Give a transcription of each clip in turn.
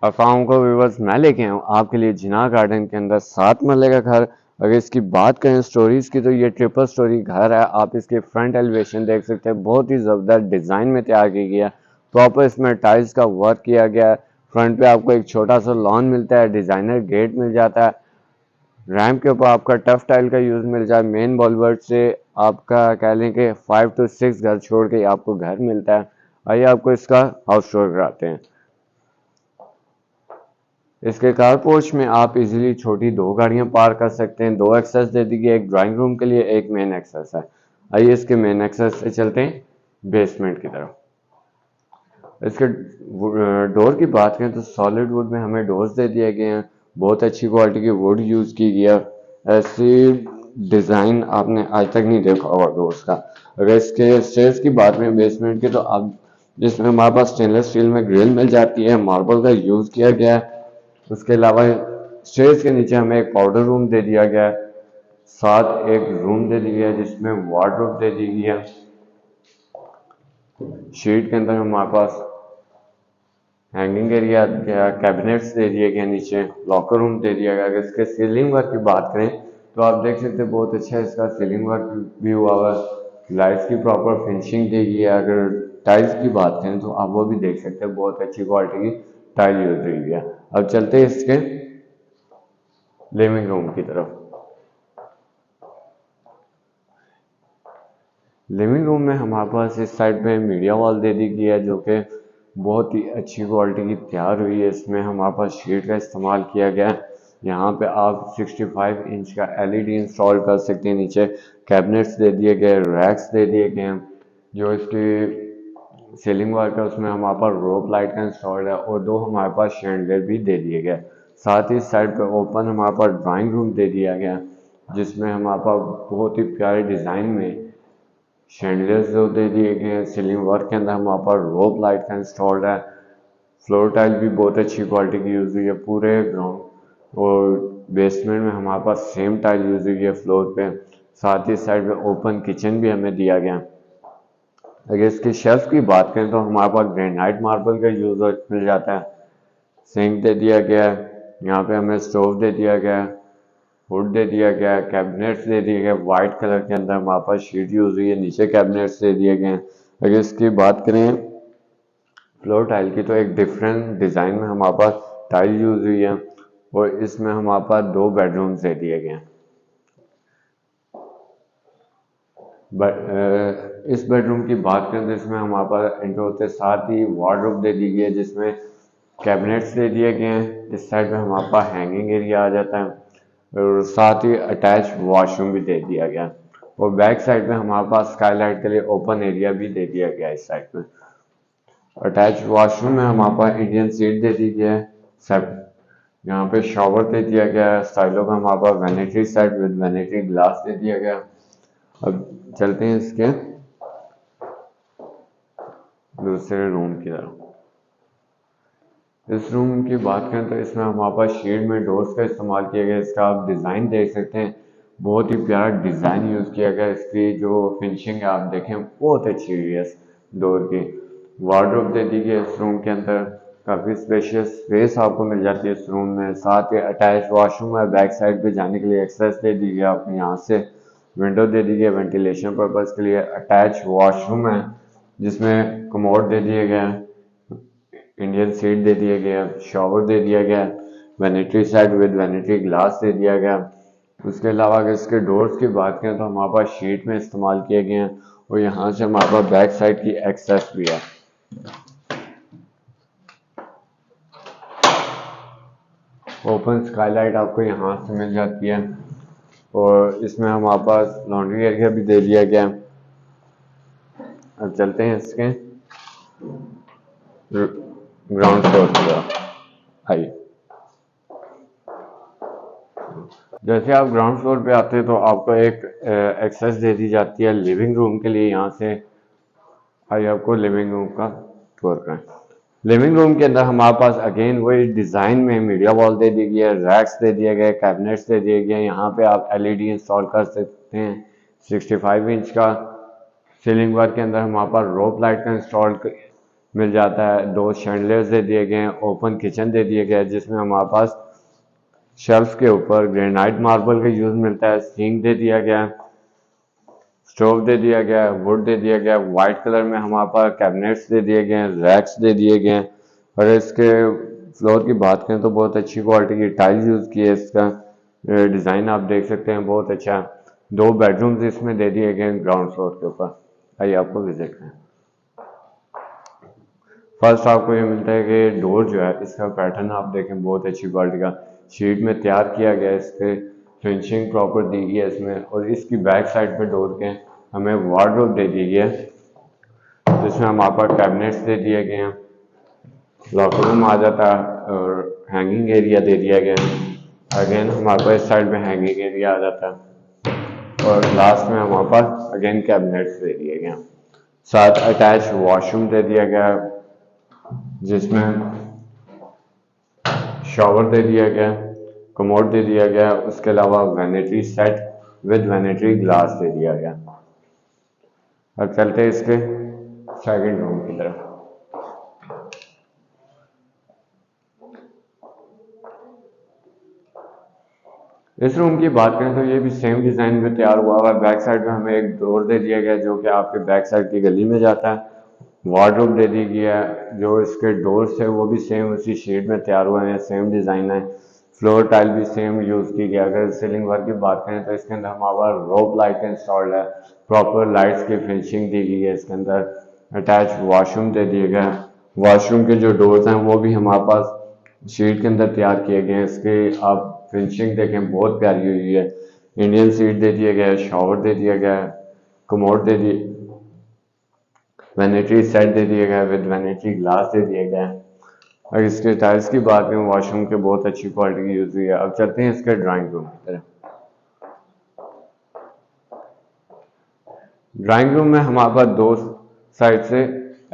अफवाहों को व्यूवर्स मैं लेके आया हूँ आपके लिए जिना गार्डन के अंदर 7 मरले का घर। अगर इसकी बात करें स्टोरीज की तो ये ट्रिपल स्टोरी घर है। आप इसके फ्रंट एलिवेशन देख सकते हैं, बहुत ही ज़बरदस्त डिज़ाइन में तैयार किया गया। प्रॉपर इसमें टाइल्स का वर्क किया गया है। फ्रंट पे आपको एक छोटा सा लॉन मिलता है, डिज़ाइनर गेट मिल जाता है। रैम्प के ऊपर आपका टफ टाइल का यूज़ मिल जाए। मेन बॉलवर्ड से आपका कह लें कि 5 to 6 घर छोड़ के आपको घर मिलता है। आइए आपको इसका हाउस टूर कराते हैं। इसके कार पोर्च में आप इजीली छोटी 2 गाड़ियां पार्क कर सकते हैं। 2 एक्सेस दे दी गई, एक ड्राइंग रूम के लिए, एक मेन एक्सेस है। आइए इसके मेन एक्सेस से चलते हैं बेसमेंट की तरफ। इसके डोर की बात करें तो सॉलिड वुड में हमें डोर्स दे दिए गए हैं। बहुत अच्छी क्वालिटी की वुड यूज़ की गई है। ऐसी डिज़ाइन आपने आज तक नहीं देखा होगा डोर्स का। अगर इसके स्टेयर्स की बात करें बेसमेंट की तो आप जिसमें हमारे पास स्टेनलेस स्टील में ग्रिल मिल जाती है, मार्बल का यूज़ किया गया है। उसके अलावा स्टेयर्स के नीचे हमें एक पाउडर रूम दे दिया गया है। साथ एक रूम दे दी गई है जिसमें वार्डरोब दे दी गई है। शीट के अंदर हमारे पास हैंगिंग एरिया, कैबिनेट्स दे दिए गए, नीचे लॉकर रूम दे दिया गया। अगर इसके सीलिंग वर्क की बात करें तो आप देख सकते हैं बहुत अच्छा इसका सीलिंग वर्क भी हुआ हुआ है। लाइट्स की प्रॉपर फिनिशिंग दी गई है। अगर टाइल्स की बात करें तो आप वो भी देख सकते हैं, बहुत अच्छी क्वालिटी की टाइल यूज हुई है। अब चलते हैं इसके लिविंग रूम की तरफ। लिविंग रूम में हमारे पास इस साइड पे मीडिया वॉल दे दी गई है जो कि बहुत ही अच्छी क्वालिटी की तैयार हुई है। इसमें हमारे पास शीट का इस्तेमाल किया गया है। यहाँ पे आप 65 इंच का एलईडी इंस्टॉल कर सकते हैं। नीचे कैबिनेट्स दे दिए गए, रैक्स दे दिए गए हैं। जो इसकी सीलिंग वर्क है उसमें हमारे पास रोप लाइट का इंस्टॉल्ड है और 2 हमारे पास शैंडलियर भी दे दिए गए। साथ ही साइड पे ओपन हमारे पास ड्राइंग रूम दे दिया गया जिसमें हमारे पास बहुत ही प्यारे डिज़ाइन में शैंडलियर्स जो दे दिए गए हैं। सीलिंग वर्क के अंदर हमारे पास रोप लाइट का इंस्टॉल्ड है। फ्लोर टाइल भी बहुत अच्छी क्वालिटी की यूज़ हुई है पूरे ग्राउंड और बेसमेंट में हमारे पास सेम टाइल यूज़ हुई है फ्लोर पे। साथ ही साइड में ओपन किचन भी हमें दिया गया। अगर इसकी शेल्फ की बात करें तो हमारे पास ग्रेनाइट मार्बल का यूज़ मिल जाता है। सिंक दे दिया गया है। यहाँ पे हमें स्टोव दे दिया गया है, हुड दे दिया गया है, कैबिनेट्स दे दिए गए वाइट कलर के अंदर हमारे पास शीट यूज़ हुई है। नीचे कैबिनेट्स दे दिए गए हैं। अगर इसकी बात करें फ्लोर टाइल की तो एक डिफरेंट डिज़ाइन में हमारे पास टाइल यूज़ हुई है और इसमें हमारे पास 2 बेडरूम्स दे दिए गए हैं। इस बेडरूम की बात करें तो इसमें हमारे पास एंटर होते साथ ही वार्डरोब दे दी गई है जिसमें कैबिनेट्स दे दिए गए हैं। इस साइड में हमारे पास हैंगिंग एरिया आ जाता है और साथ ही अटैच वॉशरूम भी दे दिया गया और बैक साइड में हमारे पास स्काईलाइट के लिए ओपन एरिया भी दे दिया गया। इस साइड में अटैच वॉशरूम में हमारे पास इंडियन सीट दे दी गई है। सब यहाँ पे शॉवर दे दिया गया है। स्टाइलो का हमारे पास vanity set with vanity glass दे दिया गया। अब चलते हैं इसके दूसरे रूम की तरफ। इस रूम की बात करें तो इसमें हमारे पास शेड में डोर्स का इस्तेमाल किया गया। इसका आप डिज़ाइन देख सकते हैं, बहुत ही प्यारा डिज़ाइन यूज़ किया गया। इसकी जो फिनिशिंग है आप देखें बहुत अच्छी हुई है। इस डोर की वार्डरोब दे दी गई इस रूम के अंदर। काफ़ी स्पेशियस स्पेस आपको मिल जाती है इस रूम में। साथ ही अटैच वॉशरूम है। बैक साइड पे जाने के लिए एक्सेस दे दी गई आपको। यहाँ से विंडो दे दी गई वेंटिलेशन पर्पज़ के लिए। अटैच वॉशरूम है जिसमें कमोड दे दिए गए हैं, इंडियन सीट दे दिया गया, शॉवर दे दिया गया, vanity set with vanity glass दे दिया गया। उसके अलावा अगर इसके डोर्स की बात करें तो हमारे पास शीट में इस्तेमाल किए गए हैं और यहाँ से हमारे पास बैक साइड की एक्सेस भी है। ओपन स्काईलाइट आपको यहाँ से मिल जाती है और इसमें हमारे पास लॉन्ड्री एरिया भी दे दिया गया। अब चलते हैं इसके ग्राउंड फ्लोर की तरफ। आइए, जैसे आप ग्राउंड फ्लोर पे आते हैं तो आपको एक एक्सेस दे दी जाती है लिविंग रूम के लिए। यहाँ से आइए आपको लिविंग रूम का टूर करें। लिविंग रूम के अंदर हमारे पास अगेन वही डिज़ाइन में मीडिया वॉल दे दी गई है, रैक्स दे दिए गए, कैबिनेट्स दे दिए गए। यहाँ पे आप एलईडी इंस्टॉल कर सकते हैं। 65 इंच का सीलिंग वर्क के अंदर हमारे पास रोप लाइट का इंस्टॉल मिल जाता है, 2 शैंडलियर्स दे दिए गए हैं, ओपन किचन दे दिया गया है जिसमें हमारे पास शेल्फ के ऊपर ग्रेनाइट मार्बल का यूज मिलता है, सिंक दे दिया गया है, स्टोव दे दिया गया है, वुड दे दिया गया है, व्हाइट कलर में हमारे पास कैबिनेट्स दे दिए गए हैं, रैक्स दे दिए गए हैं। और इसके फ्लोर की बात करें तो बहुत अच्छी क्वालिटी की टाइल्स यूज की है, इसका डिज़ाइन आप देख सकते हैं बहुत अच्छा है। 2 बेडरूम्स इसमें दे दिए गए हैं ग्राउंड फ्लोर के ऊपर। आइए आपको विजिट करें। फर्स्ट आपको ये मिलता है कि डोर जो है इसका पैटर्न आप देखें बहुत अच्छी क्वालिटी का शीट में तैयार किया गया है, इस पे फिनिशिंग प्रॉपर दी गई है इसमें। और इसकी बैक साइड पे डोर के हमें वार्डरोब दे दी गई है जिसमें हमारे पास कैबिनेट्स दे दिए गए हैं, लॉकर रूम आ जाता है और हैंगिंग एरिया दे दिया गया है। अगेन हमारे पास इस साइड में हैंगिंग एरिया आ जाता है और लास्ट में हमारे पास अगेन कैबिनेट्स दे दिए गए हैं। साथ अटैच वॉशरूम दे दिया गया है जिसमें शॉवर दे दिया गया, कमोड दे दिया गया, उसके अलावा vanity set with vanity glass दे दिया गया। अब चलते हैं इसके सेकंड रूम की तरफ। इस रूम की बात करें तो ये भी सेम डिज़ाइन में तैयार हुआ हुआ है। बैक साइड में हमें एक डोर दे दिया गया जो कि आपके बैक साइड की गली में जाता है। वार्डरोब दे दी गई है, जो इसके डोर्स है वो भी सेम उसी शेड में तैयार हुए हैं, सेम डिज़ाइन है। फ्लोर टाइल भी सेम यूज़ की गई। अगर सीलिंग वर्क की बात करें तो इसके अंदर हमारा रोप लाइट इंस्टॉल्ड है, प्रॉपर लाइट्स की फिनिशिंग दी गई है। इसके अंदर अटैच वॉशरूम दे दिए गए। वॉशरूम के जो डोर्स हैं वो भी हमारे पास शीट के अंदर तैयार किए गए हैं। इसके आप फिनिशिंग देखें बहुत प्यारी हुई है। इंडियन सीट दे दिया गया है, शॉवर दे दिया गया है, कमोड दे दी, वैनिटी सेट दे दिया गया है विद वैनिटी ग्लास दे दिया गया है। और इसके टाइल्स की बात करें वॉशरूम के बहुत अच्छी क्वालिटी की यूज हुई है। अब चलते हैं इसके ड्राइंग रूम की तरफ। ड्राइंग रूम में हमारे पास 2 साइड से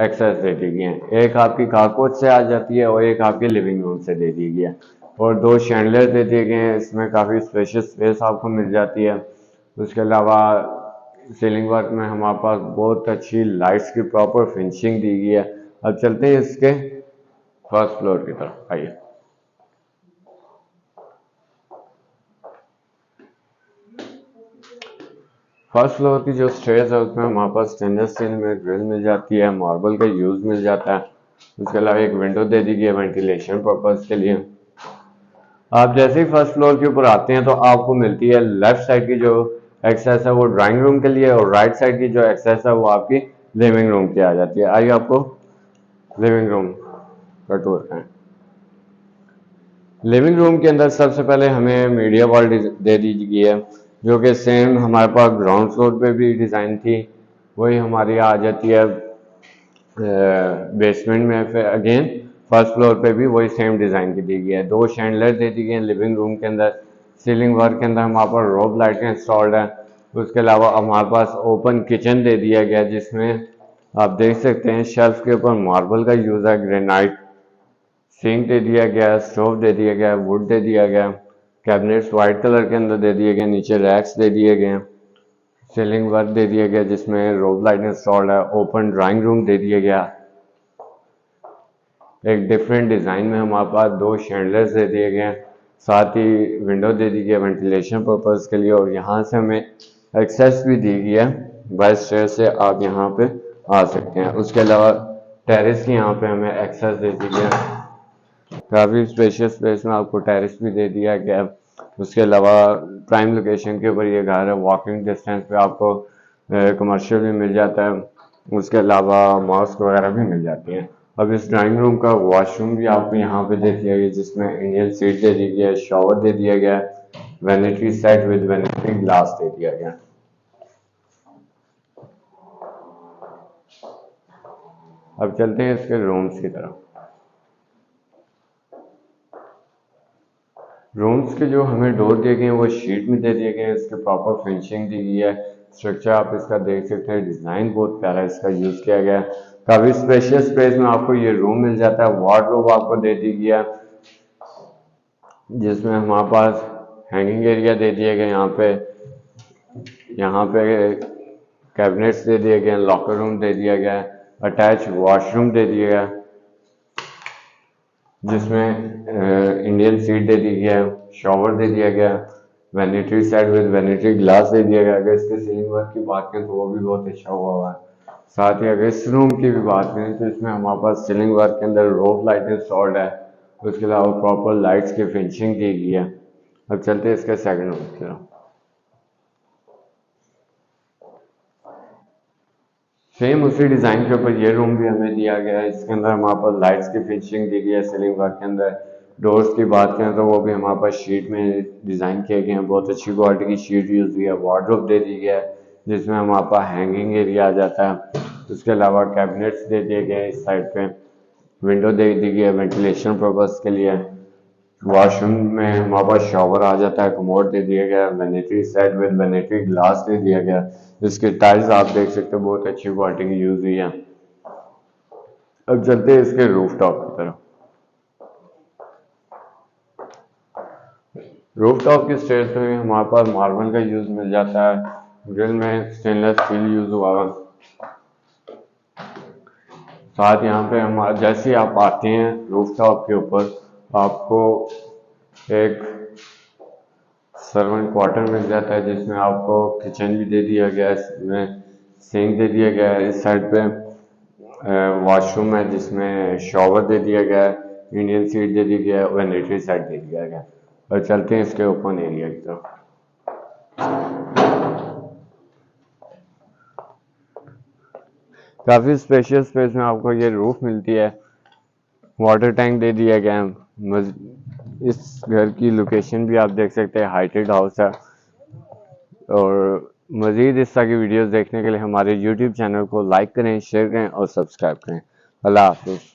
एक्सेस दे दी गई है, एक आपकी कारपोच से आ जाती है और एक आपके लिविंग रूम से दे दी गई है। और 2 शैंडलियर दे दिए गए हैं, इसमें काफ़ी स्पेशियस स्पेस आपको मिल जाती है। उसके अलावा सीलिंग वर्क में हमारे पास बहुत अच्छी लाइट्स की प्रॉपर फिनिशिंग दी गई है। अब चलते हैं इसके फर्स्ट फ्लोर की तरफ। आइए। फर्स्ट फ्लोर की जो स्टेयर्स है उसमें हमारे पास स्टेनलेस स्टील में ग्रिल मिल जाती है, मार्बल का यूज मिल जाता है। उसके अलावा एक विंडो दे दी गई है वेंटिलेशन पर्पज के लिए। आप जैसे ही फर्स्ट फ्लोर के ऊपर आते हैं तो आपको मिलती है लेफ्ट साइड की जो एक्सेस है वो ड्राइंग रूम के लिए, और राइट साइड की जो एक्सेस है वो आपकी लिविंग रूम की आ जाती है। आइए आपको लिविंग रूम का टूर करें। लिविंग रूम के अंदर सबसे पहले हमें मीडिया वॉल दे दी गई है जो कि सेम हमारे पास ग्राउंड फ्लोर पे भी डिज़ाइन थी, वही हमारी आ जाती है बेसमेंट में। फिर अगेन फर्स्ट फ्लोर पे भी वही सेम डिज़ाइन की दी गई है। 2 शैंडलर दे दी गई हैं लिविंग रूम के अंदर। सीलिंग वर्क के अंदर हमारे पास रोब लाइटें इंस्टॉल्ड है। उसके अलावा हमारे पास ओपन किचन दे दिया गया जिसमें आप देख सकते हैं शेल्फ के ऊपर मार्बल का यूज़ है, ग्रेनाइट, सिंक दे दिया गया, स्टोव दे दिया गया, वुड दे दिया गया, कैबिनेट्स वाइट कलर के अंदर दे दिए गए, नीचे रैक्स दे दिए गए, सीलिंग वर्क दे दिया गया जिसमें रोब लाइट इंस्टॉल्ड है, ओपन ड्राइंग रूम दे दिया गया। एक डिफरेंट डिज़ाइन में हमारे पास 2 शैंडलर्स दे दिए गए हैं, साथ ही विंडो दे दी गई है वेंटिलेशन पर्पज़ के लिए। और यहाँ से हमें एक्सेस भी दी गई है, बाय स्टेयर से आप यहाँ पे आ सकते हैं। उसके अलावा टेरेस की यहाँ पे हमें एक्सेस दे दी गई है, काफ़ी स्पेशियस स्पेस में आपको टेरेस भी दे दिया गया है। उसके अलावा प्राइम लोकेशन के ऊपर ये घर है, वॉकिंग डिस्टेंस पे आपको कमर्शियल भी मिल जाता है। उसके अलावा मॉस्क वगैरह भी मिल जाती हैं। अब इस ड्राइंग रूम का वॉशरूम भी आपको यहाँ पे दे दिया गया जिसमें इंडियन सीट दे दी गई है, शॉवर दे दिया गया, vanity set with vanity glass दे दिया गया। अब चलते हैं इसके रूम्स की तरफ। रूम्स के जो हमें डोर दिए गए हैं वो शीट में दे दिए गए हैं, इसके प्रॉपर फिनिशिंग दी गई है। स्ट्रक्चर आप इसका देख सकते हैं, डिज़ाइन बहुत प्यारा इसका यूज़ किया गया है। काफ़ी स्पेशियस स्पेस में आपको ये रूम मिल जाता है। वार्डरोब आपको दे दी गई है जिसमें हमारे पास हैंगिंग एरिया दे दिए गए, यहाँ पे कैबिनेट्स दे दिए गए, लॉकर रूम दे दिया गया है। अटैच वॉशरूम दे दिया गया जिसमें इंडियन सीट दे दी गया है, शॉवर दे दिया गया, वैनिटरी सेट विद वैनिटरी ग्लास दे दिया गया। अगर इसके सीलिंग वर्क की बात करें तो वो भी बहुत अच्छा हुआ है। साथ ही अगर इस रूम की भी बात करें तो इसमें हमारे पास सीलिंग वर्क के अंदर रोप लाइट इंस्टॉल्ड है, उसके अलावा प्रॉपर लाइट्स की फिनिशिंग की गई है। अब चलते हैं इसके सेकंड रूम की तरफ। सेम उसी डिज़ाइन के ऊपर ये रूम भी हमें दिया गया है। इसके अंदर हमारे पास लाइट्स की फिनिशिंग दी गई है सीलिंग वर्क के अंदर। डोर्स की बात करें तो वो भी हमारे पास शीट में डिज़ाइन किए गए हैं, बहुत अच्छी क्वालिटी की शीट यूज़ हुई है। वार्डरोब दे दी गया है जिसमें हमारे पास हैंगिंग एरिया आ जाता है। उसके अलावा कैबिनेट्स दे दिए गए हैं इस साइड पे, विंडो दे दी गई है वेंटिलेशन पर्पज़ के लिए। वॉशरूम में हमारे पास शॉवर आ जाता है, कमोड दे दिया गया, वैनिटरी सेट विद वैनिटरी ग्लास दे दिया गया। इसके टाइल्स आप देख सकते हो बहुत अच्छी क्वालिटी की यूज हुई है। अब चलते हैं इसके रूफ टॉप की तरफ। रूफ टॉप के स्टेज में हमारे पास मार्बल का यूज मिल जाता है, ग्रिल में स्टेनलेस स्टील यूज हुआ है। साथ यहाँ पे हम जैसे ही आप आते हैं रूफ टॉप के ऊपर आपको एक सर्वेंट क्वार्टर मिल जाता है जिसमें आपको किचन भी दे दिया गया है, इसमें सिंक दे दिया गया है। इस साइड पे वॉशरूम है जिसमें शॉवर दे दिया गया है, इंडियन सीट दे दी गया है, वैनिटरी सेट दे दिया गया है। और चलते हैं इसके ओपन एरिया की तरफ। काफ़ी स्पेशियस स्पेस में आपको ये रूफ मिलती है, वाटर टैंक दे दिया गया है। इस घर की लोकेशन भी आप देख सकते हैं, हाइटेड हाउस है। और मज़ीद इस तरह की वीडियोस देखने के लिए हमारे यूट्यूब चैनल को लाइक करें, शेयर करें और सब्सक्राइब करें। अल्लाह हाफिज़।